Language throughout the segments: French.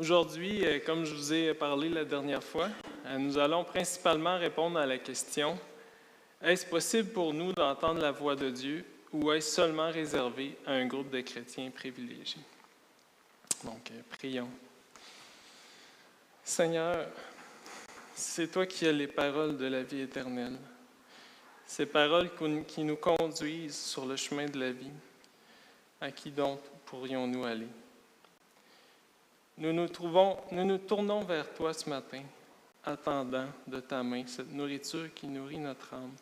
Aujourd'hui, comme je vous ai parlé la dernière fois, nous allons principalement répondre à la question: est-ce possible pour nous d'entendre la voix de Dieu ou est-ce seulement réservé à un groupe de chrétiens privilégiés? Donc, prions. Seigneur, c'est toi qui as les paroles de la vie éternelle. Ces paroles qui nous conduisent sur le chemin de la vie. À qui donc pourrions-nous aller? Nous nous tournons vers toi ce matin, attendant de ta main cette nourriture qui nourrit notre âme.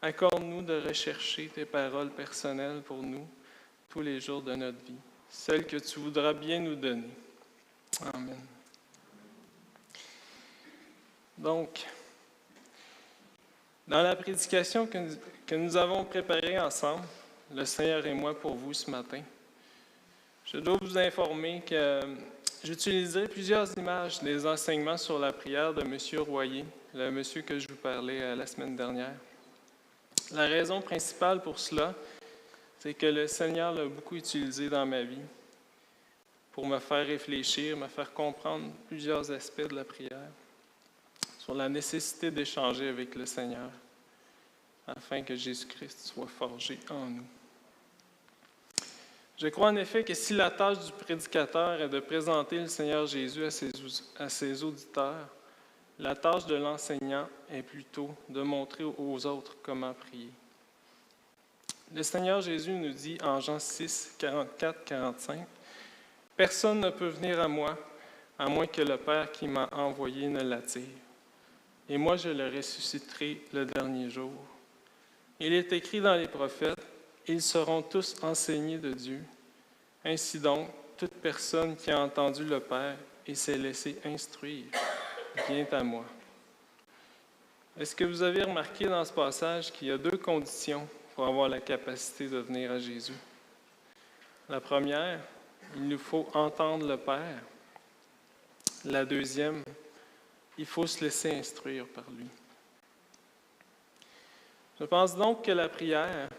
Accorde-nous de rechercher tes paroles personnelles pour nous tous les jours de notre vie, celles que tu voudras bien nous donner. Amen. Donc, dans la prédication que nous avons préparée ensemble, le Seigneur et moi pour vous ce matin, je dois vous informer que j'utiliserai plusieurs images des enseignements sur la prière de M. Royer, le monsieur que je vous parlais la semaine dernière. La raison principale pour cela, c'est que le Seigneur l'a beaucoup utilisé dans ma vie pour me faire réfléchir, me faire comprendre plusieurs aspects de la prière, sur la nécessité d'échanger avec le Seigneur, afin que Jésus-Christ soit forgé en nous. Je crois en effet que si la tâche du prédicateur est de présenter le Seigneur Jésus à ses auditeurs, la tâche de l'enseignant est plutôt de montrer aux autres comment prier. Le Seigneur Jésus nous dit en Jean 6, 44-45, « Personne ne peut venir à moi, à moins que le Père qui m'a envoyé ne l'attire. Et moi je le ressusciterai le dernier jour. Il est écrit dans les prophètes, ils seront tous enseignés de Dieu. Ainsi donc, toute personne qui a entendu le Père et s'est laissé instruire vient à moi. » Est-ce que vous avez remarqué dans ce passage qu'il y a deux conditions pour avoir la capacité de venir à Jésus? La première, il nous faut entendre le Père. La deuxième, il faut se laisser instruire par lui. Je pense donc que la prière,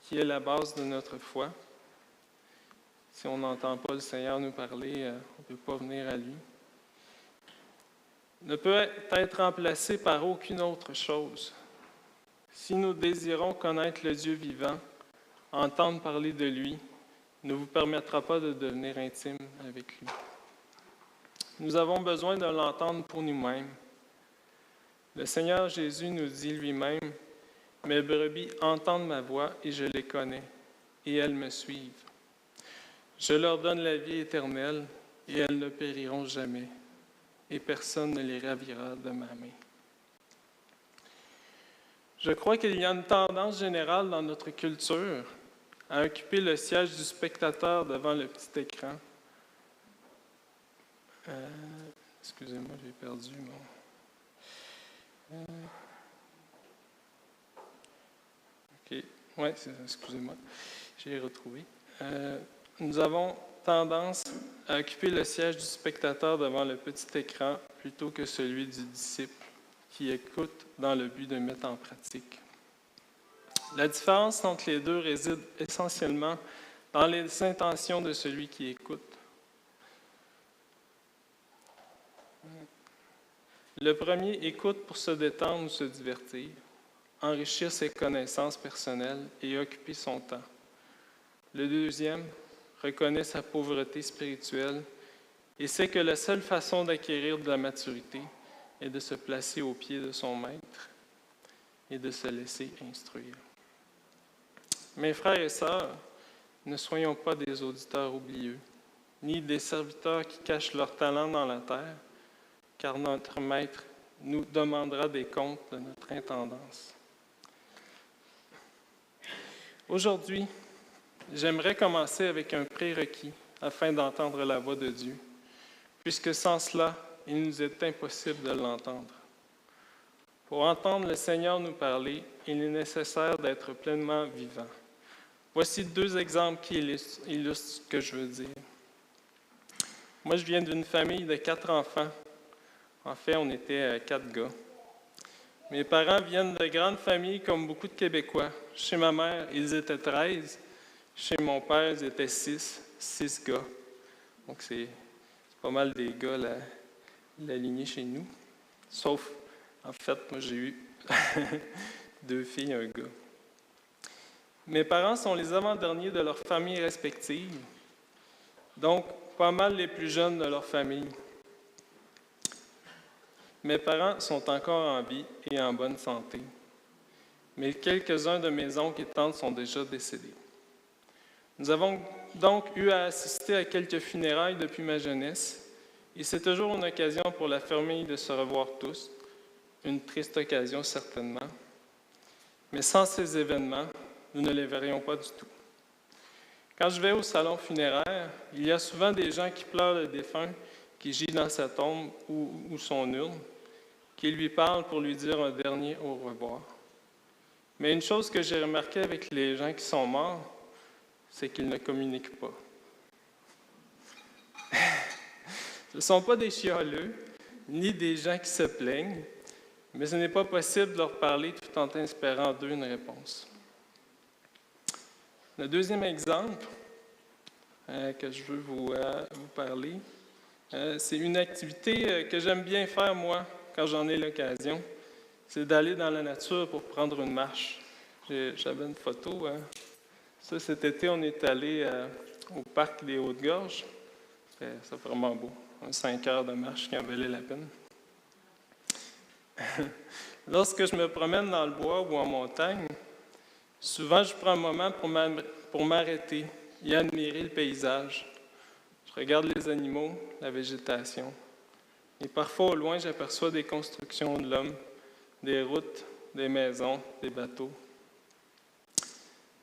qui est la base de notre foi, si on n'entend pas le Seigneur nous parler, on ne peut pas venir à lui, ne peut être remplacée par aucune autre chose. Si nous désirons connaître le Dieu vivant, entendre parler de lui, ne vous permettra pas de devenir intime avec lui. Nous avons besoin de l'entendre pour nous-mêmes. Le Seigneur Jésus nous dit lui-même, « Mes brebis entendent ma voix et je les connais, et elles me suivent. Je leur donne la vie éternelle, et elles ne périront jamais, et personne ne les ravira de ma main. » Je crois qu'il y a une tendance générale dans notre culture à occuper le siège du spectateur devant le petit écran. Excusez-moi, j'ai perdu mon... OK. Oui, excusez-moi, j'ai retrouvé. Nous avons tendance à occuper le siège du spectateur devant le petit écran plutôt que celui du disciple qui écoute dans le but de mettre en pratique. La différence entre les deux réside essentiellement dans les intentions de celui qui écoute. Le premier écoute pour se détendre ou se divertir, enrichir ses connaissances personnelles et occuper son temps. Le deuxième reconnaît sa pauvreté spirituelle et sait que la seule façon d'acquérir de la maturité est de se placer aux pieds de son maître et de se laisser instruire. Mes frères et sœurs, ne soyons pas des auditeurs oublieux, ni des serviteurs qui cachent leur talent dans la terre, car notre maître nous demandera des comptes de notre intendance. Aujourd'hui, j'aimerais commencer avec un prérequis afin d'entendre la voix de Dieu, puisque sans cela, il nous est impossible de l'entendre. Pour entendre le Seigneur nous parler, il est nécessaire d'être pleinement vivant. Voici deux exemples qui illustrent ce que je veux dire. Moi, je viens d'une famille de 4 enfants. En fait, on était 4 gars. Mes parents viennent de grandes familles comme beaucoup de Québécois. Chez ma mère, ils étaient 13. Chez mon père, ils étaient 6 gars. Donc, c'est pas mal des gars l'aligner chez nous. Sauf, en fait, moi j'ai eu 2 filles et un gars. Mes parents sont les avant-derniers de leurs familles respectives, donc pas mal les plus jeunes de leur famille. Mes parents sont encore en vie et en bonne santé, mais quelques-uns de mes oncles et tantes sont déjà décédés. Nous avons donc eu à assister à quelques funérailles depuis ma jeunesse, et c'est toujours une occasion pour la famille de se revoir tous, une triste occasion certainement, mais sans ces événements, nous ne les verrions pas du tout. Quand je vais au salon funéraire, il y a souvent des gens qui pleurent le défunt qui gît dans sa tombe ou son urne, qui lui parlent pour lui dire un dernier au revoir. Mais une chose que j'ai remarquée avec les gens qui sont morts, c'est qu'ils ne communiquent pas. Ce ne sont pas des chialeux, ni des gens qui se plaignent, mais ce n'est pas possible de leur parler tout en espérant d'eux une réponse. Le deuxième exemple que je veux vous parler, c'est une activité que j'aime bien faire, moi, quand j'en ai l'occasion. C'est d'aller dans la nature pour prendre une marche. J'avais une photo. Ça, cet été, on est allé au parc des Hautes-Gorges. C'est vraiment beau. 5 heures de marche qui en valait la peine. Lorsque je me promène dans le bois ou en montagne, souvent je prends un moment pour m'arrêter et admirer le paysage. Je regarde les animaux, la végétation. Et parfois, au loin, j'aperçois des constructions de l'homme, des routes, des maisons, des bateaux.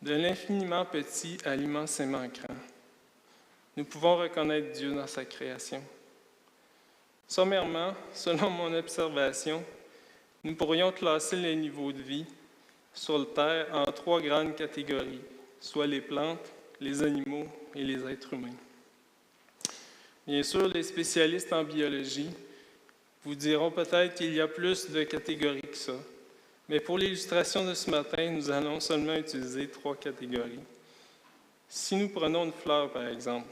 De l'infiniment petit à l'immensément grand, nous pouvons reconnaître Dieu dans sa création. Sommairement, selon mon observation, nous pourrions classer les niveaux de vie sur la Terre en 3 grandes catégories, soit les plantes, les animaux et les êtres humains. Bien sûr, les spécialistes en biologie vous diront peut-être qu'il y a plus de catégories que ça, mais pour l'illustration de ce matin, nous allons seulement utiliser 3 catégories. Si nous prenons une fleur, par exemple,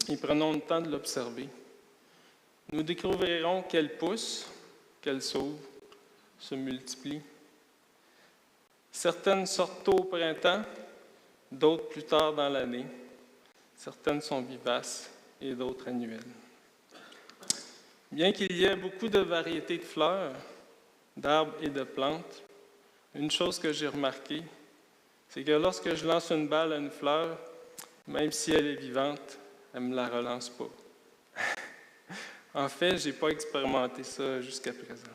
et prenons le temps de l'observer, nous découvrirons qu'elle pousse, qu'elle s'ouvre, se multiplie. Certaines sortent tôt au printemps, d'autres plus tard dans l'année. Certaines sont vivaces et d'autres annuelles. Bien qu'il y ait beaucoup de variétés de fleurs, d'arbres et de plantes, une chose que j'ai remarquée, c'est que lorsque je lance une balle à une fleur, même si elle est vivante, elle ne me la relance pas. En fait, je n'ai pas expérimenté ça jusqu'à présent.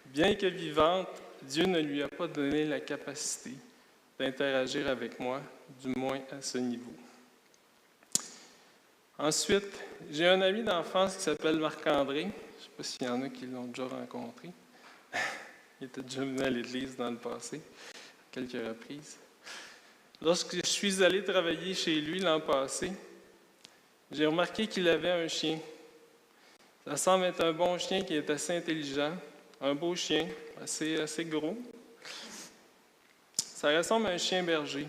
Bien que vivante, Dieu ne lui a pas donné la capacité d'interagir avec moi, du moins à ce niveau. Ensuite, j'ai un ami d'enfance qui s'appelle Marc-André. Je ne sais pas s'il y en a qui l'ont déjà rencontré. Il était déjà venu à l'église dans le passé, à quelques reprises. Lorsque je suis allé travailler chez lui l'an passé, j'ai remarqué qu'il avait un chien. Ça semble être un bon chien qui est assez intelligent, un beau chien, assez gros. Ça ressemble à un chien berger.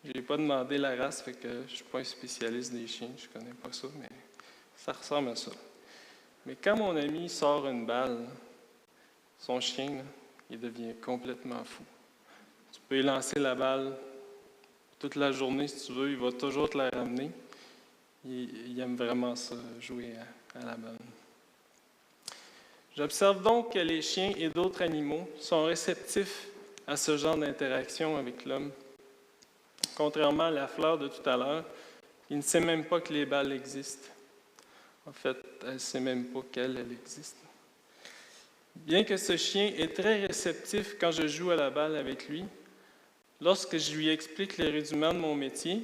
Je n'ai pas demandé la race, fait que je ne suis pas un spécialiste des chiens, je ne connais pas ça, mais ça ressemble à ça. Mais quand mon ami sort une balle, son chien, là, il devient complètement fou. Tu peux lui lancer la balle toute la journée si tu veux, il va toujours te la ramener. Il aime vraiment ça, jouer à la balle. J'observe donc que les chiens et d'autres animaux sont réceptifs à ce genre d'interaction avec l'homme. Contrairement à la fleur de tout à l'heure, il ne sait même pas que les balles existent. En fait, elle ne sait même pas qu'elle existe. Bien que ce chien est très réceptif quand je joue à la balle avec lui, lorsque je lui explique les rudiments de mon métier,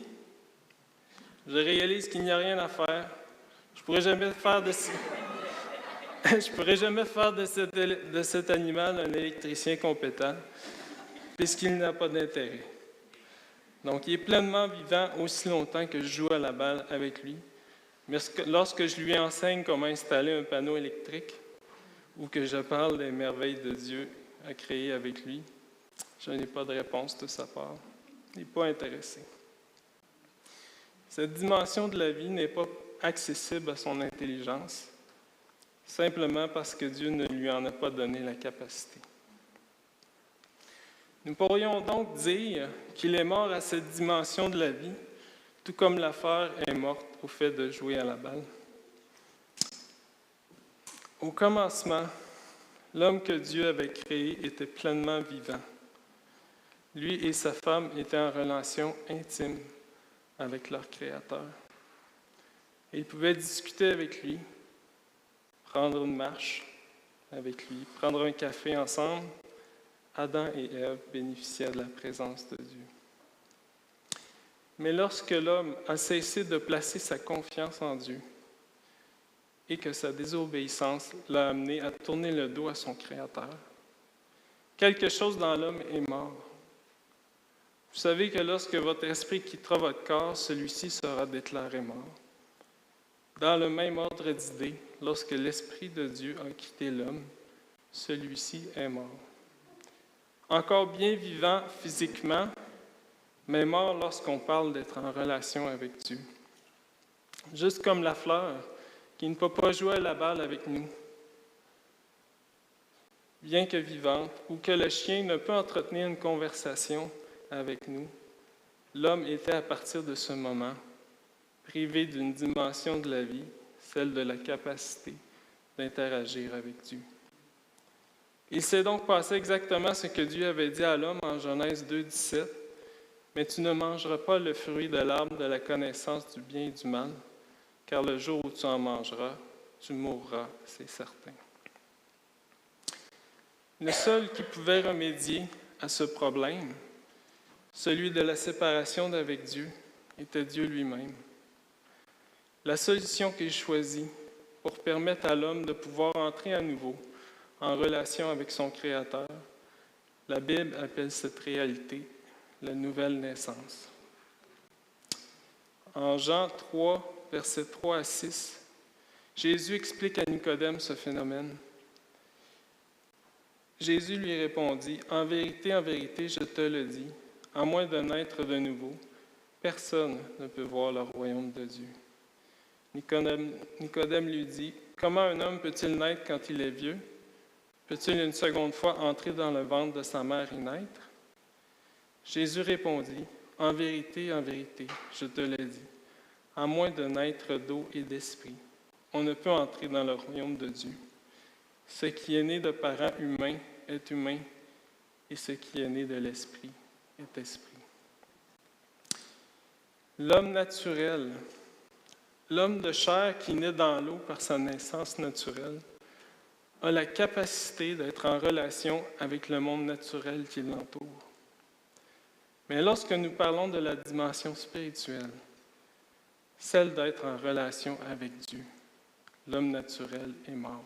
je réalise qu'il n'y a rien à faire. Je ne pourrais jamais faire de cet animal un électricien compétent, puisqu'il n'a pas d'intérêt. Donc, il est pleinement vivant aussi longtemps que je joue à la balle avec lui. Mais lorsque je lui enseigne comment installer un panneau électrique ou que je parle des merveilles de Dieu à créer avec lui, je n'ai pas de réponse de sa part. Il n'est pas intéressé. Cette dimension de la vie n'est pas accessible à son intelligence, simplement parce que Dieu ne lui en a pas donné la capacité. Nous pourrions donc dire qu'il est mort à cette dimension de la vie, tout comme la fleur est morte au fait de jouer à la balle. Au commencement, l'homme que Dieu avait créé était pleinement vivant. Lui et sa femme étaient en relation intime avec leur Créateur. Ils pouvaient discuter avec lui, prendre une marche avec lui, prendre un café ensemble. Adam et Ève bénéficiaient de la présence de Dieu. Mais lorsque l'homme a cessé de placer sa confiance en Dieu et que sa désobéissance l'a amené à tourner le dos à son Créateur, quelque chose dans l'homme est mort. Vous savez que lorsque votre esprit quittera votre corps, celui-ci sera déclaré mort. Dans le même ordre d'idées, lorsque l'Esprit de Dieu a quitté l'homme, celui-ci est mort. Encore bien vivant physiquement, mais mort lorsqu'on parle d'être en relation avec Dieu. Juste comme la fleur qui ne peut pas jouer à la balle avec nous, bien que vivante, ou que le chien ne peut entretenir une conversation avec nous, l'homme était à partir de ce moment privé d'une dimension de la vie, celle de la capacité d'interagir avec Dieu. Il s'est donc passé exactement ce que Dieu avait dit à l'homme en Genèse 2,17. « Mais tu ne mangeras pas le fruit de l'arbre de la connaissance du bien et du mal, car le jour où tu en mangeras, tu mourras, c'est certain. » Le seul qui pouvait remédier à ce problème, celui de la séparation d'avec Dieu, était Dieu lui-même. La solution qu'il choisit pour permettre à l'homme de pouvoir entrer à nouveau en relation avec son Créateur, la Bible appelle cette réalité la nouvelle naissance. En Jean 3, versets 3 à 6, Jésus explique à Nicodème ce phénomène. Jésus lui répondit, « En vérité, je te le dis, à moins de naître de nouveau, personne ne peut voir le royaume de Dieu. » Nicodème lui dit, « Comment un homme peut-il naître quand il est vieux? Peut-il une seconde fois entrer dans le ventre de sa mère et naître? » Jésus répondit, « En vérité, je te le dis, à moins de naître d'eau et d'esprit, on ne peut entrer dans le royaume de Dieu. Ce qui est né de parents humains est humain, et ce qui est né de l'esprit est esprit. » L'homme naturel, l'homme de chair qui naît dans l'eau par sa naissance naturelle, a la capacité d'être en relation avec le monde naturel qui l'entoure. Mais lorsque nous parlons de la dimension spirituelle, celle d'être en relation avec Dieu, l'homme naturel est mort.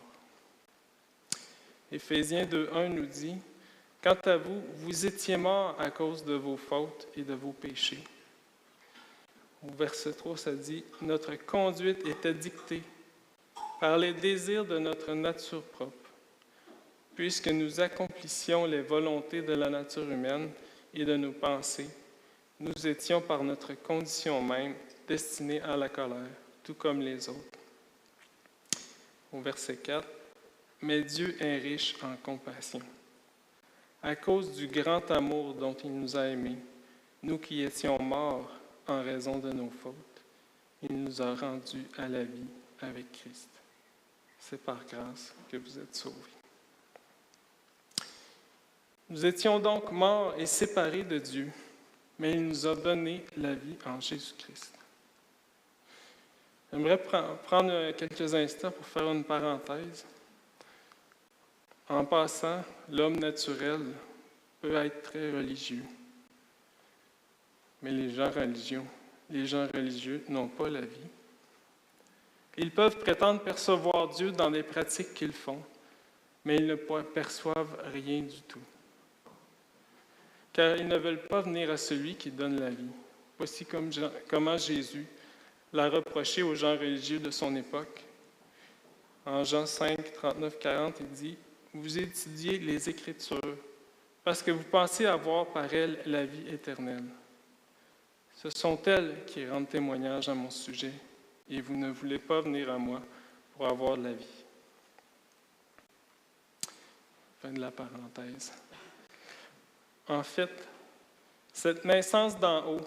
Éphésiens 2,1 nous dit, « Quant à vous, vous étiez morts à cause de vos fautes et de vos péchés. » Au verset 3, ça dit, « Notre conduite était dictée par les désirs de notre nature propre, puisque nous accomplissions les volontés de la nature humaine et de nos pensées, nous étions par notre condition même destinés à la colère, tout comme les autres. » Au verset 4, « Mais Dieu est riche en compassion. À cause du grand amour dont il nous a aimés, nous qui étions morts en raison de nos fautes, il nous a rendus à la vie avec Christ. C'est par grâce que vous êtes sauvés. » Nous étions donc morts et séparés de Dieu, mais il nous a donné la vie en Jésus-Christ. J'aimerais prendre quelques instants pour faire une parenthèse. En passant, l'homme naturel peut être très religieux, mais les gens religieux n'ont pas la vie. Ils peuvent prétendre percevoir Dieu dans les pratiques qu'ils font, mais ils ne perçoivent rien du tout. Car ils ne veulent pas venir à celui qui donne la vie. Voici comment Jésus l'a reproché aux gens religieux de son époque. En Jean 5, 39, 40, il dit, « Vous étudiez les Écritures, parce que vous pensez avoir par elles la vie éternelle. Ce sont elles qui rendent témoignage à mon sujet, et vous ne voulez pas venir à moi pour avoir de la vie. » Fin de la parenthèse. En fait, cette naissance d'en haut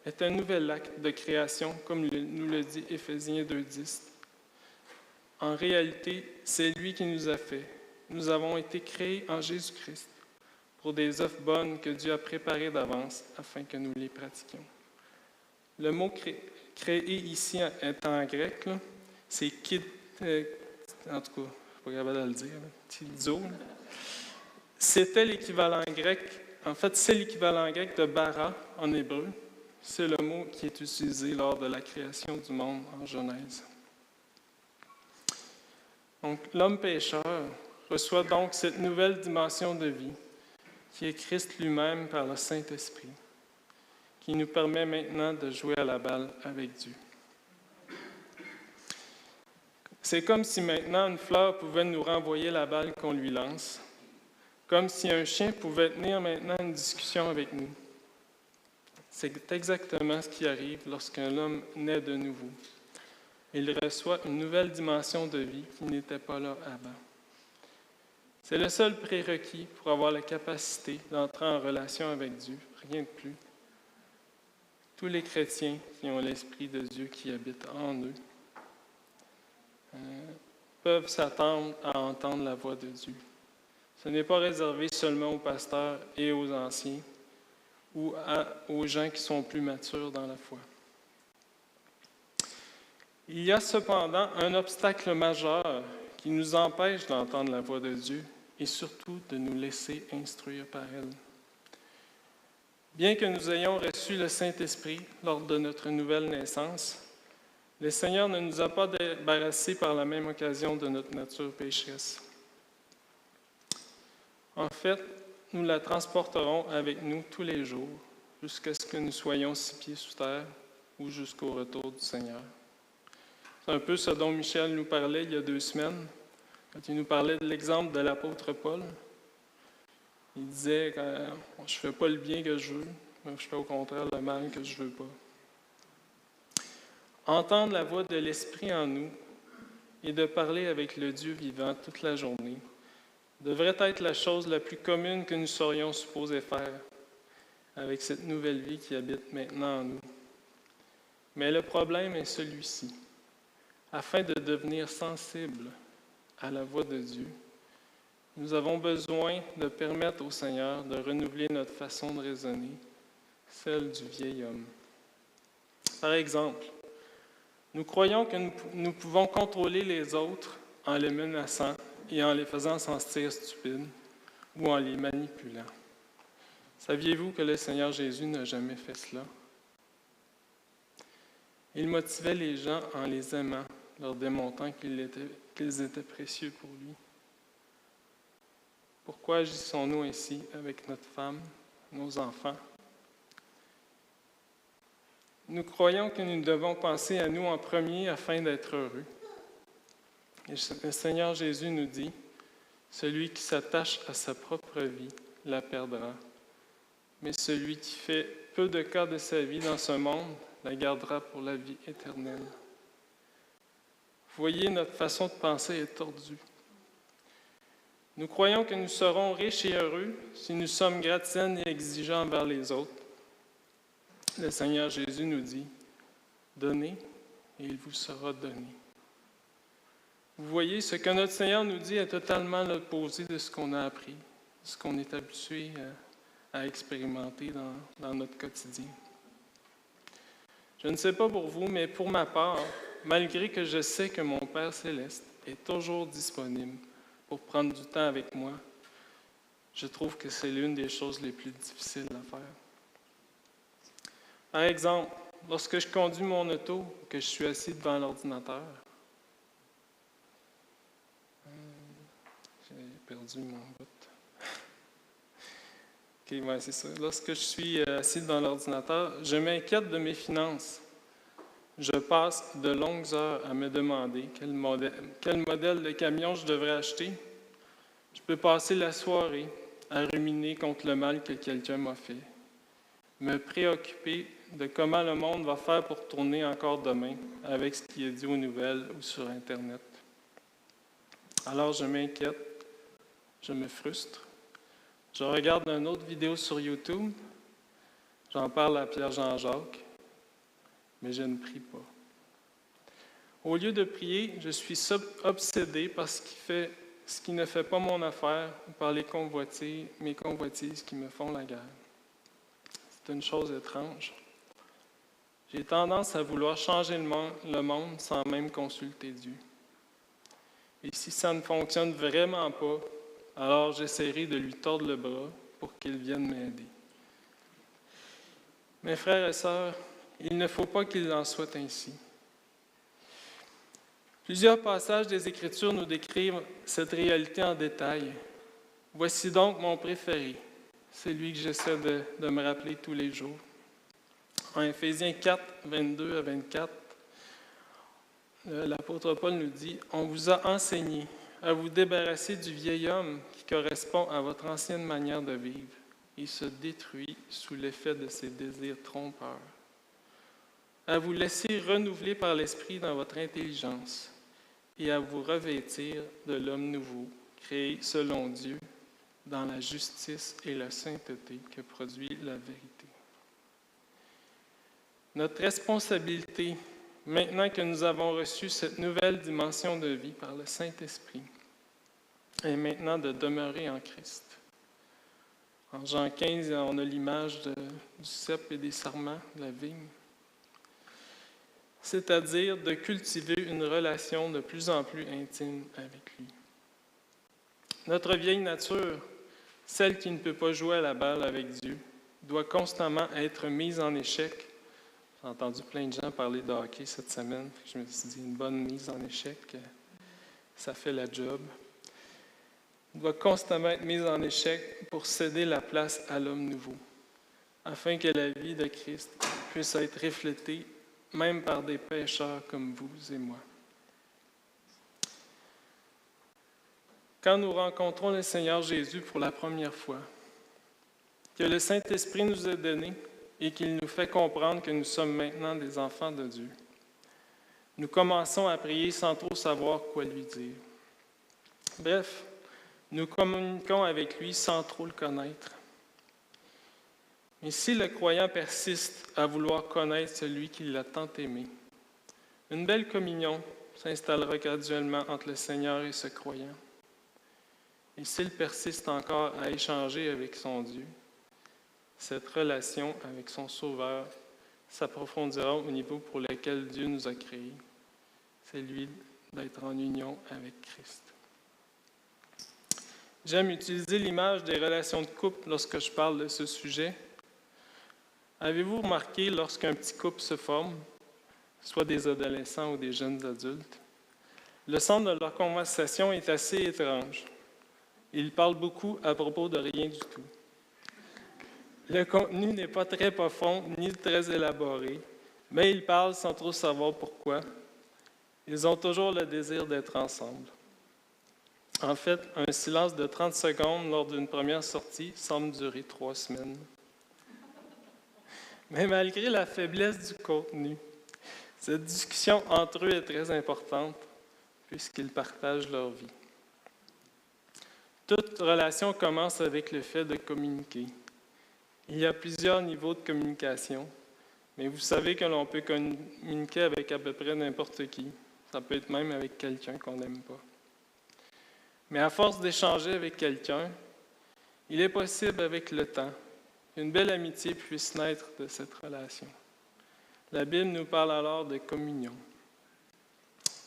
est un nouvel acte de création, comme nous le dit Éphésiens 2,10. En réalité, c'est lui qui nous a fait. Nous avons été créés en Jésus-Christ pour des œuvres bonnes que Dieu a préparées d'avance afin que nous les pratiquions. Le mot créé ici est en grec, là, c'est en tout cas, je ne suis pas capable de le dire, tizo. C'était l'équivalent grec, en fait, c'est l'équivalent grec de bara en hébreu. C'est le mot qui est utilisé lors de la création du monde en Genèse. Donc, l'homme pécheur reçoit donc cette nouvelle dimension de vie qui est Christ lui-même par le Saint-Esprit, qui nous permet maintenant de jouer à la balle avec Dieu. C'est comme si maintenant une fleur pouvait nous renvoyer la balle qu'on lui lance, comme si un chien pouvait tenir maintenant une discussion avec nous. C'est exactement ce qui arrive lorsqu'un homme naît de nouveau. Il reçoit une nouvelle dimension de vie qui n'était pas là avant. C'est le seul prérequis pour avoir la capacité d'entrer en relation avec Dieu, rien de plus. Tous les chrétiens qui ont l'Esprit de Dieu qui habite en eux peuvent s'attendre à entendre la voix de Dieu. Ce n'est pas réservé seulement aux pasteurs et aux anciens ou aux gens qui sont plus matures dans la foi. Il y a cependant un obstacle majeur qui nous empêche d'entendre la voix de Dieu et surtout de nous laisser instruire par elle. Bien que nous ayons reçu le Saint-Esprit lors de notre nouvelle naissance, le Seigneur ne nous a pas débarrassés par la même occasion de notre nature pécheresse. En fait, nous la transporterons avec nous tous les jours jusqu'à ce que nous soyons 6 pieds sous terre ou jusqu'au retour du Seigneur. C'est un peu ce dont Michel nous parlait il y a 2 semaines, quand il nous parlait de l'exemple de l'apôtre Paul. Il disait « Je ne fais pas le bien que je veux, mais je fais au contraire le mal que je ne veux pas. » Entendre la voix de l'Esprit en nous et de parler avec le Dieu vivant toute la journée devrait être la chose la plus commune que nous serions supposés faire avec cette nouvelle vie qui habite maintenant en nous. Mais le problème est celui-ci. Afin de devenir sensibles à la voix de Dieu, nous avons besoin de permettre au Seigneur de renouveler notre façon de raisonner, celle du vieil homme. Par exemple, nous croyons que nous pouvons contrôler les autres en les menaçant et en les faisant sentir stupides ou en les manipulant. Saviez-vous que le Seigneur Jésus n'a jamais fait cela? Il motivait les gens en les aimant, leur démontrant qu'ils étaient précieux pour lui. Pourquoi agissons-nous ainsi avec notre femme, nos enfants? Nous croyons que nous devons penser à nous en premier afin d'être heureux. Et le Seigneur Jésus nous dit, « Celui qui s'attache à sa propre vie la perdra, mais celui qui fait peu de cas de sa vie dans ce monde la gardera pour la vie éternelle. » Vous voyez, notre façon de penser est tordue. Nous croyons que nous serons riches et heureux si nous sommes gratiennes et exigeants envers les autres. Le Seigneur Jésus nous dit, « Donnez et il vous sera donné. » Vous voyez, ce que notre Seigneur nous dit est totalement l'opposé de ce qu'on a appris, de ce qu'on est habitué à expérimenter dans notre quotidien. Je ne sais pas pour vous, mais pour ma part, malgré que je sais que mon Père céleste est toujours disponible pour prendre du temps avec moi, je trouve que c'est l'une des choses les plus difficiles à faire. Par exemple, lorsque je conduis mon auto ou que je suis assis devant l'ordinateur, j'ai perdu mon bout. OK, ouais, c'est ça. Lorsque je suis assis devant l'ordinateur, je m'inquiète de mes finances. Je passe de longues heures à me demander quel modèle de camion je devrais acheter. Je peux passer la soirée à ruminer contre le mal que quelqu'un m'a fait. me préoccuper de comment le monde va faire pour tourner encore demain avec ce qui est dit aux nouvelles ou sur Internet. Alors je m'inquiète, je me frustre. Je regarde une autre vidéo sur YouTube, j'en parle à Pierre-Jean-Jacques, mais je ne prie pas. Au lieu de prier, je suis obsédé par ce qui ne fait pas mon affaire ou par mes convoitises qui me font la guerre. C'est une chose étrange. J'ai tendance à vouloir changer le monde sans même consulter Dieu. Et si ça ne fonctionne vraiment pas, alors j'essaierai de lui tordre le bras pour qu'il vienne m'aider. Mes frères et sœurs, il ne faut pas qu'il en soit ainsi. Plusieurs passages des Écritures nous décrivent cette réalité en détail. Voici donc mon préféré. C'est lui que j'essaie de me rappeler tous les jours. En Éphésiens 4, 22 à 24, l'apôtre Paul nous dit « On vous a enseigné à vous débarrasser du vieil homme qui correspond à votre ancienne manière de vivre et se détruit sous l'effet de ses désirs trompeurs. À vous laisser renouveler par l'Esprit dans votre intelligence et à vous revêtir de l'homme nouveau, créé selon Dieu, dans la justice et la sainteté que produit la vérité. » Notre responsabilité, maintenant que nous avons reçu cette nouvelle dimension de vie par le Saint-Esprit, est maintenant de demeurer en Christ. En Jean 15, on a l'image du cep et des sarments, de la vigne. C'est-à-dire de cultiver une relation de plus en plus intime avec lui. Notre vieille nature, celle qui ne peut pas jouer à la balle avec Dieu, doit constamment être mise en échec. J'ai entendu plein de gens parler de hockey cette semaine. Je me suis dit, une bonne mise en échec, ça fait la job. Doit constamment être mise en échec pour céder la place à l'homme nouveau, afin que la vie de Christ puisse être reflétée même par des pécheurs comme vous et moi. Quand nous rencontrons le Seigneur Jésus pour la première fois, que le Saint-Esprit nous est donné et qu'il nous fait comprendre que nous sommes maintenant des enfants de Dieu, nous commençons à prier sans trop savoir quoi lui dire. Bref, nous communiquons avec lui sans trop le connaître. Mais si le croyant persiste à vouloir connaître celui qui l'a tant aimé, une belle communion s'installera graduellement entre le Seigneur et ce croyant. Et s'il persiste encore à échanger avec son Dieu, cette relation avec son Sauveur s'approfondira au niveau pour lequel Dieu nous a créés, celui d'être en union avec Christ. J'aime utiliser l'image des relations de couple lorsque je parle de ce sujet. Avez-vous remarqué lorsqu'un petit couple se forme, soit des adolescents ou des jeunes adultes, le centre de leur conversation est assez étrange. Ils parlent beaucoup à propos de rien du tout. Le contenu n'est pas très profond ni très élaboré, mais ils parlent sans trop savoir pourquoi. Ils ont toujours le désir d'être ensemble. En fait, un silence de 30 secondes lors d'une première sortie semble durer 3 semaines. Mais malgré la faiblesse du contenu, cette discussion entre eux est très importante puisqu'ils partagent leur vie. Toute relation commence avec le fait de communiquer. Il y a plusieurs niveaux de communication, mais vous savez que l'on peut communiquer avec à peu près n'importe qui. Ça peut être même avec quelqu'un qu'on n'aime pas. Mais à force d'échanger avec quelqu'un, il est possible avec le temps qu'une belle amitié puisse naître de cette relation. La Bible nous parle alors de communion.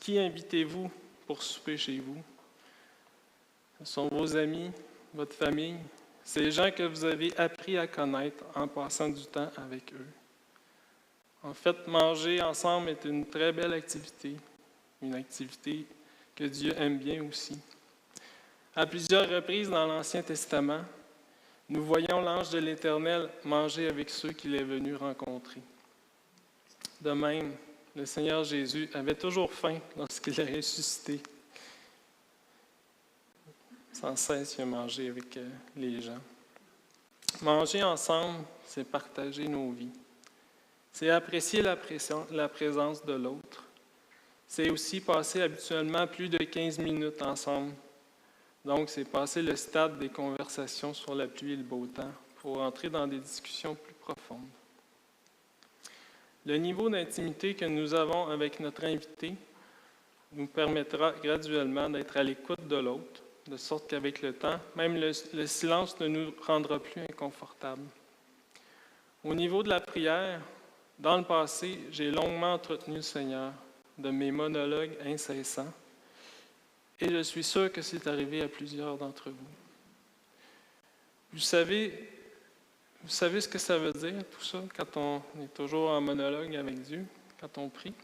Qui invitez-vous pour souper chez vous? Ce sont vos amis, votre famille, ces gens que vous avez appris à connaître en passant du temps avec eux. En fait, manger ensemble est une très belle activité, une activité que Dieu aime bien aussi. À plusieurs reprises dans l'Ancien Testament, nous voyons l'ange de l'Éternel manger avec ceux qu'il est venu rencontrer. De même, le Seigneur Jésus avait toujours faim lorsqu'il est ressuscité. Sans cesse, il a mangé avec les gens. Manger ensemble, c'est partager nos vies. C'est apprécier la présence de l'autre. C'est aussi passer habituellement plus de 15 minutes ensemble. Donc, c'est passer le stade des conversations sur la pluie et le beau temps pour entrer dans des discussions plus profondes. Le niveau d'intimité que nous avons avec notre invité nous permettra graduellement d'être à l'écoute de l'autre, de sorte qu'avec le temps, même le silence ne nous rendra plus inconfortables. Au niveau de la prière, dans le passé, j'ai longuement entretenu le Seigneur de mes monologues incessants, et je suis sûr que c'est arrivé à plusieurs d'entre vous. Vous savez ce que ça veut dire, tout ça, quand on est toujours en monologue avec Dieu, quand on prie?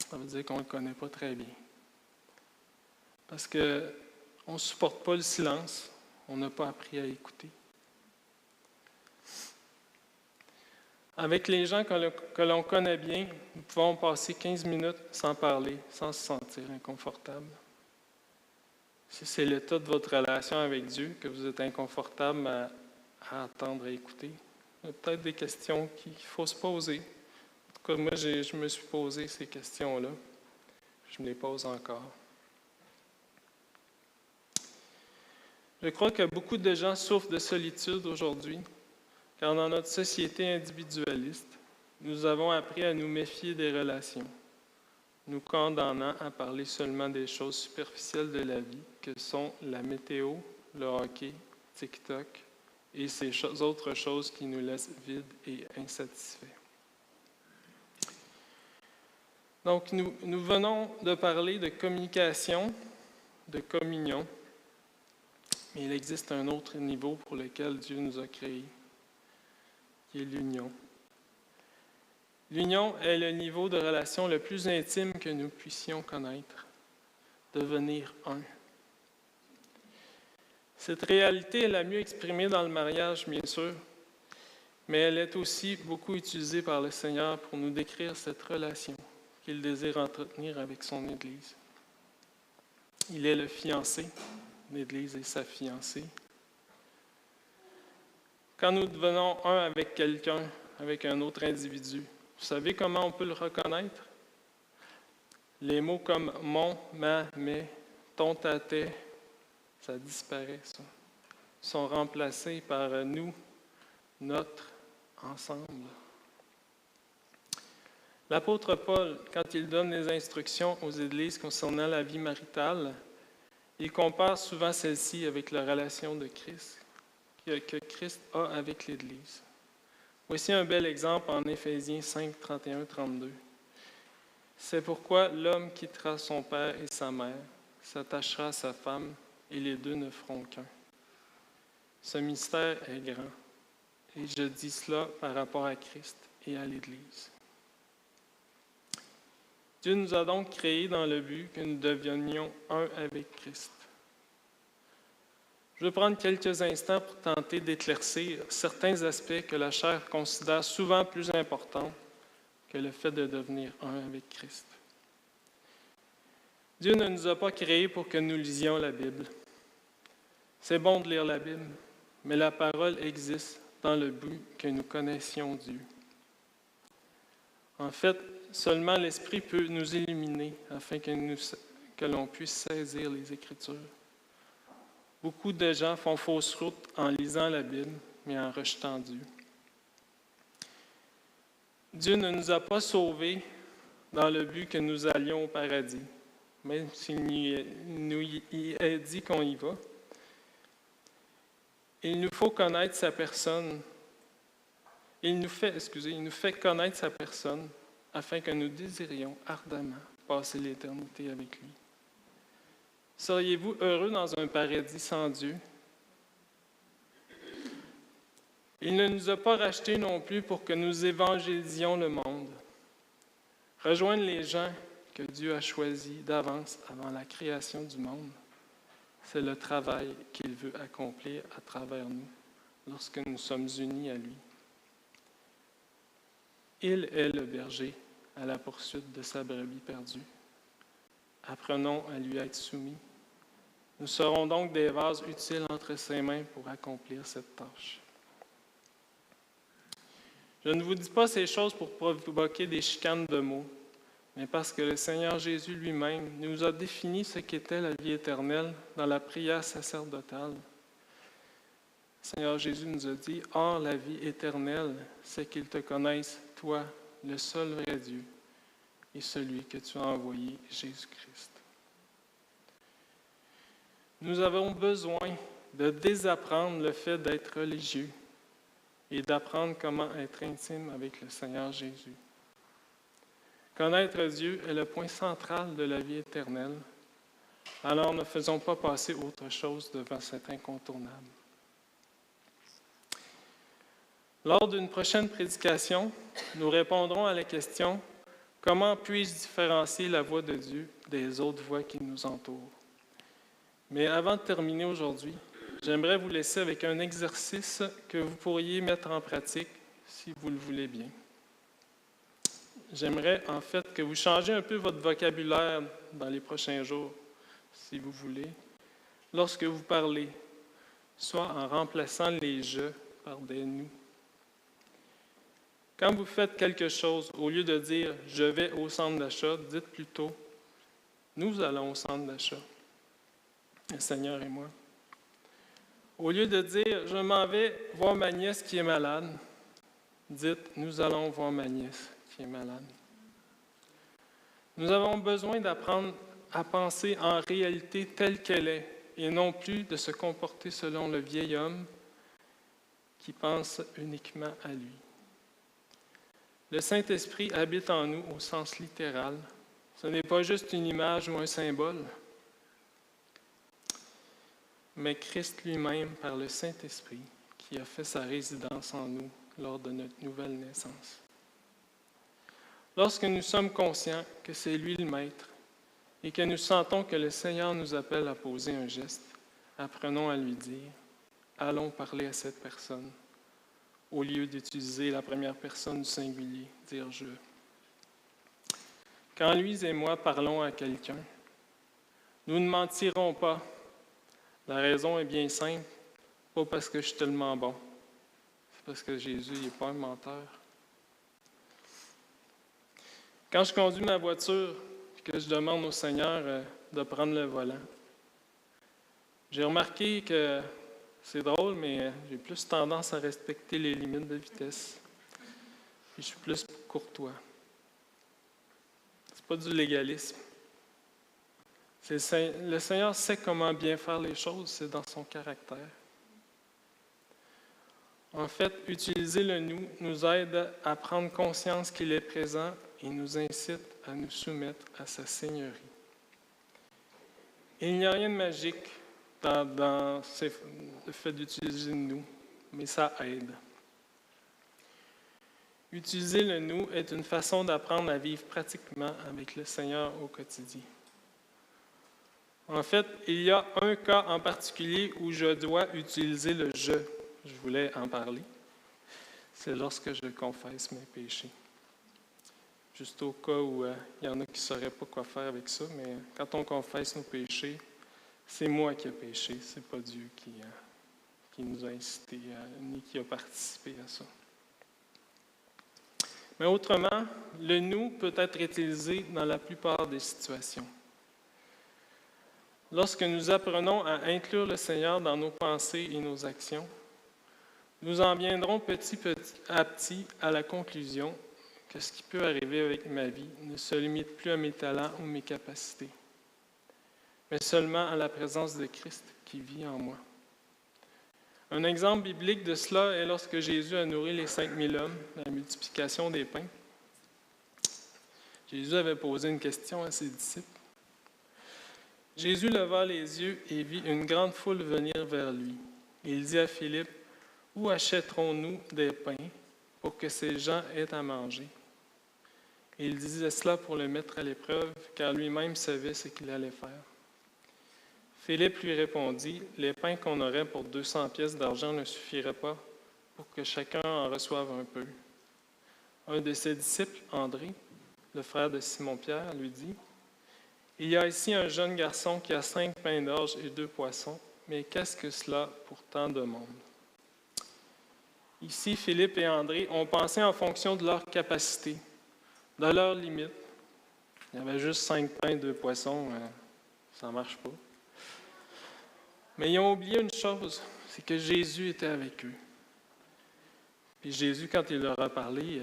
Ça veut dire qu'on ne le connaît pas très bien. Parce qu'on ne supporte pas le silence, on n'a pas appris à écouter. Avec les gens que l'on connaît bien, nous pouvons passer 15 minutes sans parler, sans se sentir inconfortable. Si c'est l'état de votre relation avec Dieu, que vous êtes inconfortable à attendre, à écouter, il y a peut-être des questions qu'il faut se poser. En tout cas, moi, je me suis posé ces questions-là. Je me les pose encore. Je crois que beaucoup de gens souffrent de solitude aujourd'hui, car dans notre société individualiste, nous avons appris à nous méfier des relations, nous condamnant à parler seulement des choses superficielles de la vie, que sont la météo, le hockey, TikTok et ces autres choses qui nous laissent vides et insatisfaits. Donc, nous venons de parler de communication, de communion, mais il existe un autre niveau pour lequel Dieu nous a créés, qui est l'union. L'union est le niveau de relation le plus intime que nous puissions connaître, devenir un. Cette réalité est la mieux exprimée dans le mariage, bien sûr, mais elle est aussi beaucoup utilisée par le Seigneur pour nous décrire cette relation qu'il désire entretenir avec son Église. Il est le fiancé, l'Église est sa fiancée. Quand nous devenons un avec quelqu'un, avec un autre individu, vous savez comment on peut le reconnaître? Les mots comme mon, ma, mes, ton, ta, tes, ça disparaît, ça. Ils sont remplacés par nous, notre, ensemble. L'apôtre Paul, quand il donne les instructions aux églises concernant la vie maritale, il compare souvent celle-ci avec la relation de Christ, que Christ a avec l'Église. Voici un bel exemple en Éphésiens 5, 31, 32. C'est pourquoi l'homme quittera son père et sa mère, s'attachera à sa femme, et les deux ne feront qu'un. Ce mystère est grand, et je dis cela par rapport à Christ et à l'Église. Dieu nous a donc créés dans le but que nous devenions un avec Christ. Je vais prendre quelques instants pour tenter d'éclaircir certains aspects que la chair considère souvent plus importants que le fait de devenir un avec Christ. Dieu ne nous a pas créés pour que nous lisions la Bible. C'est bon de lire la Bible, mais la parole existe dans le but que nous connaissions Dieu. En fait, seulement l'Esprit peut nous illuminer afin que l'on puisse saisir les Écritures. Beaucoup de gens font fausse route en lisant la Bible, mais en rejetant Dieu. Dieu ne nous a pas sauvés dans le but que nous allions au paradis, même s'il nous y est dit qu'on y va. Il nous faut connaître sa personne. Il nous fait connaître sa personne afin que nous désirions ardemment passer l'éternité avec lui. Seriez-vous heureux dans un paradis sans Dieu? Il ne nous a pas rachetés non plus pour que nous évangélisions le monde. Rejoindre les gens que Dieu a choisis d'avance avant la création du monde, c'est le travail qu'il veut accomplir à travers nous lorsque nous sommes unis à lui. Il est le berger à la poursuite de sa brebis perdue. Apprenons à lui être soumis Nous serons donc des vases utiles entre ses mains pour accomplir cette tâche. Je ne vous dis pas ces choses pour provoquer des chicanes de mots, mais parce que le Seigneur Jésus lui-même nous a défini ce qu'était la vie éternelle dans la prière sacerdotale. Le Seigneur Jésus nous a dit « Or, la vie éternelle, c'est qu'ils te connaissent, toi, le seul vrai Dieu, et celui que tu as envoyé, Jésus-Christ. » Nous avons besoin de désapprendre le fait d'être religieux et d'apprendre comment être intime avec le Seigneur Jésus. Connaître Dieu est le point central de la vie éternelle, alors ne faisons pas passer autre chose devant cet incontournable. Lors d'une prochaine prédication, nous répondrons à la question « Comment puis-je différencier la voix de Dieu des autres voix qui nous entourent? » Mais avant de terminer aujourd'hui, j'aimerais vous laisser avec un exercice que vous pourriez mettre en pratique si vous le voulez bien. J'aimerais en fait que vous changiez un peu votre vocabulaire dans les prochains jours, si vous voulez, lorsque vous parlez, soit en remplaçant les « je » par des « nous ». Quand vous faites quelque chose, au lieu de dire « je vais au centre d'achat », dites plutôt « nous allons au centre d'achat ». Le Seigneur et moi. Au lieu de dire « je m'en vais voir ma nièce qui est malade », dites « nous allons voir ma nièce qui est malade ». Nous avons besoin d'apprendre à penser en réalité telle qu'elle est et non plus de se comporter selon le vieil homme qui pense uniquement à lui. Le Saint-Esprit habite en nous au sens littéral. Ce n'est pas juste une image ou un symbole, mais Christ lui-même, par le Saint-Esprit, qui a fait sa résidence en nous lors de notre nouvelle naissance. Lorsque nous sommes conscients que c'est lui le Maître et que nous sentons que le Seigneur nous appelle à poser un geste, apprenons à lui dire « Allons parler à cette personne », au lieu d'utiliser la première personne du singulier, dire « je ». Quand lui et moi parlons à quelqu'un, nous ne mentirons pas. La raison est bien simple, pas parce que je suis tellement bon, c'est parce que Jésus n'est pas un menteur. Quand je conduis ma voiture et que je demande au Seigneur de prendre le volant, j'ai remarqué que c'est drôle, mais j'ai plus tendance à respecter les limites de vitesse. Puis je suis plus courtois. C'est pas du légalisme. Le Seigneur sait comment bien faire les choses, c'est dans son caractère. En fait, utiliser le « nous » nous aide à prendre conscience qu'il est présent et nous incite à nous soumettre à sa seigneurie. Il n'y a rien de magique dans le fait d'utiliser le « nous », mais ça aide. Utiliser le « nous » est une façon d'apprendre à vivre pratiquement avec le Seigneur au quotidien. En fait, il y a un cas en particulier où je dois utiliser le « je ». Je voulais en parler. C'est lorsque je confesse mes péchés. Juste au cas où il y en a qui ne sauraient pas quoi faire avec ça, mais quand on confesse nos péchés, c'est moi qui ai péché, ce n'est pas Dieu qui nous a incités, ni qui a participé à ça. Mais autrement, le « nous » peut être utilisé dans la plupart des situations. Lorsque nous apprenons à inclure le Seigneur dans nos pensées et nos actions, nous en viendrons petit à petit à la conclusion que ce qui peut arriver avec ma vie ne se limite plus à mes talents ou mes capacités, mais seulement à la présence de Christ qui vit en moi. Un exemple biblique de cela est lorsque Jésus a nourri les 5000 hommes, la multiplication des pains. Jésus avait posé une question à ses disciples. Jésus leva les yeux et vit une grande foule venir vers lui. Il dit à Philippe, « Où achèterons-nous des pains pour que ces gens aient à manger? » Et il disait cela pour le mettre à l'épreuve, car lui-même savait ce qu'il allait faire. Philippe lui répondit, « Les pains qu'on aurait pour 200 pièces d'argent ne suffiraient pas pour que chacun en reçoive un peu. » Un de ses disciples, André, le frère de Simon-Pierre, lui dit, Il y a ici un jeune garçon qui a 5 pains d'orge et 2 poissons, mais qu'est-ce que cela pour tant de monde? Ici, Philippe et André ont pensé en fonction de leur capacité, de leurs limites. Il y avait juste 5 pains, 2 poissons, ça ne marche pas. Mais ils ont oublié une chose, c'est que Jésus était avec eux. Puis Jésus, quand il leur a parlé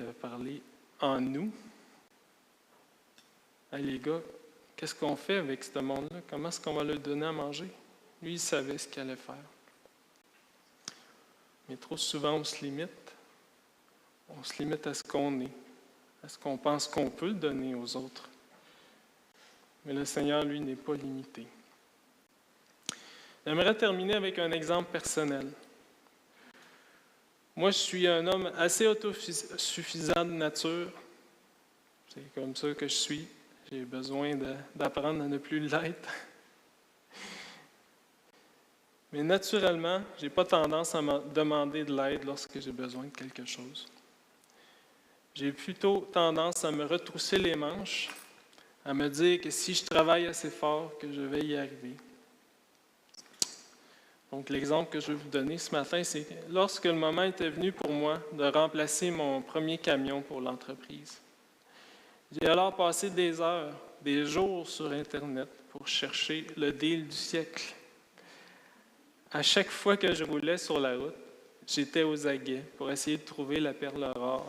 en nous. Hey, les gars, qu'est-ce qu'on fait avec ce monde-là? Comment est-ce qu'on va leur donner à manger? Lui, il savait ce qu'il allait faire. Mais trop souvent, on se limite. On se limite à ce qu'on est, à ce qu'on pense qu'on peut donner aux autres. Mais le Seigneur, lui, n'est pas limité. J'aimerais terminer avec un exemple personnel. Moi, je suis un homme assez autosuffisant de nature. C'est comme ça que je suis. J'ai besoin d'apprendre à ne plus l'être. Mais naturellement, je n'ai pas tendance à me demander de l'aide lorsque j'ai besoin de quelque chose. J'ai plutôt tendance à me retrousser les manches, à me dire que si je travaille assez fort, que je vais y arriver. Donc, l'exemple que je vais vous donner ce matin, c'est lorsque le moment était venu pour moi de remplacer mon premier camion pour l'entreprise. J'ai alors passé des heures, des jours sur Internet pour chercher le deal du siècle. À chaque fois que je roulais sur la route, j'étais aux aguets pour essayer de trouver la perle rare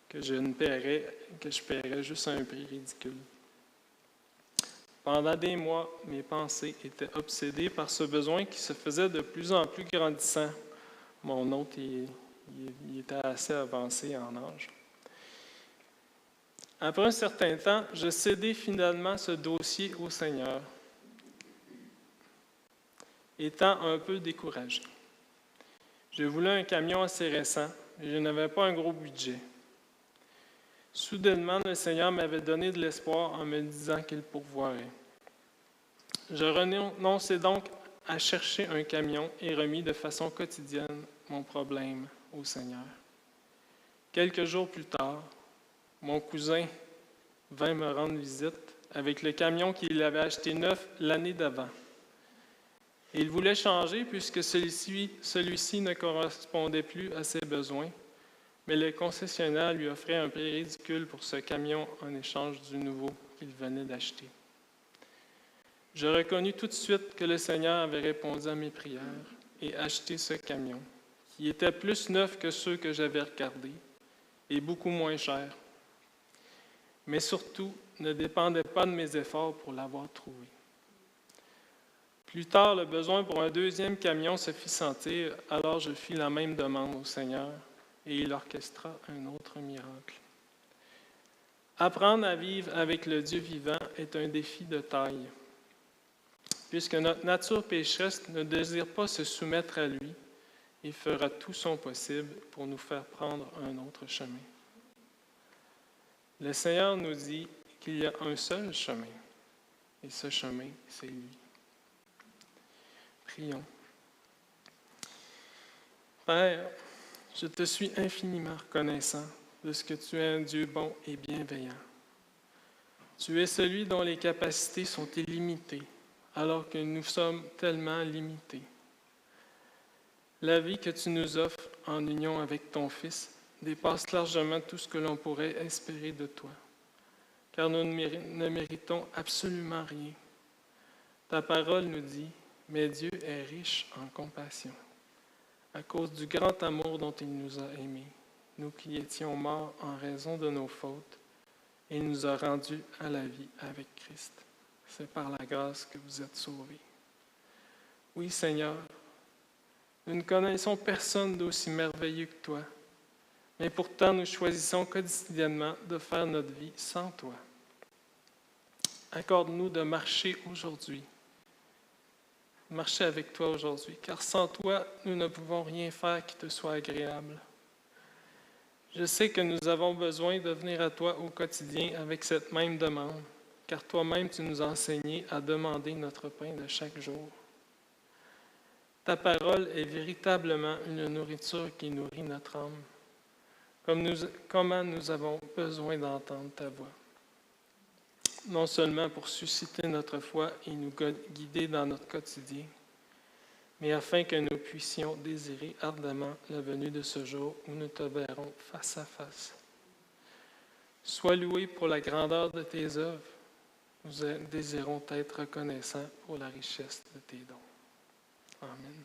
que je paierais juste à un prix ridicule. Pendant des mois, mes pensées étaient obsédées par ce besoin qui se faisait de plus en plus grandissant. Mon hôte, il était assez avancé en âge. Après un certain temps, je cédai finalement ce dossier au Seigneur, étant un peu découragé. Je voulais un camion assez récent, mais je n'avais pas un gros budget. Soudainement, le Seigneur m'avait donné de l'espoir en me disant qu'il pourvoirait. Je renonçai donc à chercher un camion et remis de façon quotidienne mon problème au Seigneur. Quelques jours plus tard, mon cousin vint me rendre visite avec le camion qu'il avait acheté neuf l'année d'avant. Il voulait changer puisque celui-ci ne correspondait plus à ses besoins, mais le concessionnaire lui offrait un prix ridicule pour ce camion en échange du nouveau qu'il venait d'acheter. Je reconnus tout de suite que le Seigneur avait répondu à mes prières et acheté ce camion, qui était plus neuf que ceux que j'avais regardés et beaucoup moins cher, mais surtout ne dépendait pas de mes efforts pour l'avoir trouvé. Plus tard, le besoin pour un deuxième camion se fit sentir, alors je fis la même demande au Seigneur et il orchestra un autre miracle. Apprendre à vivre avec le Dieu vivant est un défi de taille, puisque notre nature pécheresse ne désire pas se soumettre à lui et fera tout son possible pour nous faire prendre un autre chemin. Le Seigneur nous dit qu'il y a un seul chemin, et ce chemin, c'est lui. Prions. Père, je te suis infiniment reconnaissant de ce que tu es un Dieu bon et bienveillant. Tu es celui dont les capacités sont illimitées, alors que nous sommes tellement limités. La vie que tu nous offres en union avec ton Fils dépasse largement tout ce que l'on pourrait espérer de toi, car nous ne méritons absolument rien. Ta parole nous dit, mais Dieu est riche en compassion, à cause du grand amour dont il nous a aimés, nous qui étions morts en raison de nos fautes, et il nous a rendus à la vie avec Christ. C'est par la grâce que vous êtes sauvés. Oui, Seigneur, nous ne connaissons personne d'aussi merveilleux que toi, mais pourtant nous choisissons quotidiennement de faire notre vie sans toi. Accorde-nous de marcher avec toi aujourd'hui, car sans toi, nous ne pouvons rien faire qui te soit agréable. Je sais que nous avons besoin de venir à toi au quotidien avec cette même demande, car toi-même tu nous as enseigné à demander notre pain de chaque jour. Ta parole est véritablement une nourriture qui nourrit notre âme, comment nous avons besoin d'entendre ta voix. non seulement pour susciter notre foi et nous guider dans notre quotidien, mais afin que nous puissions désirer ardemment la venue de ce jour où nous te verrons face à face. Sois loué pour la grandeur de tes œuvres. Nous désirons être reconnaissants pour la richesse de tes dons. Amen.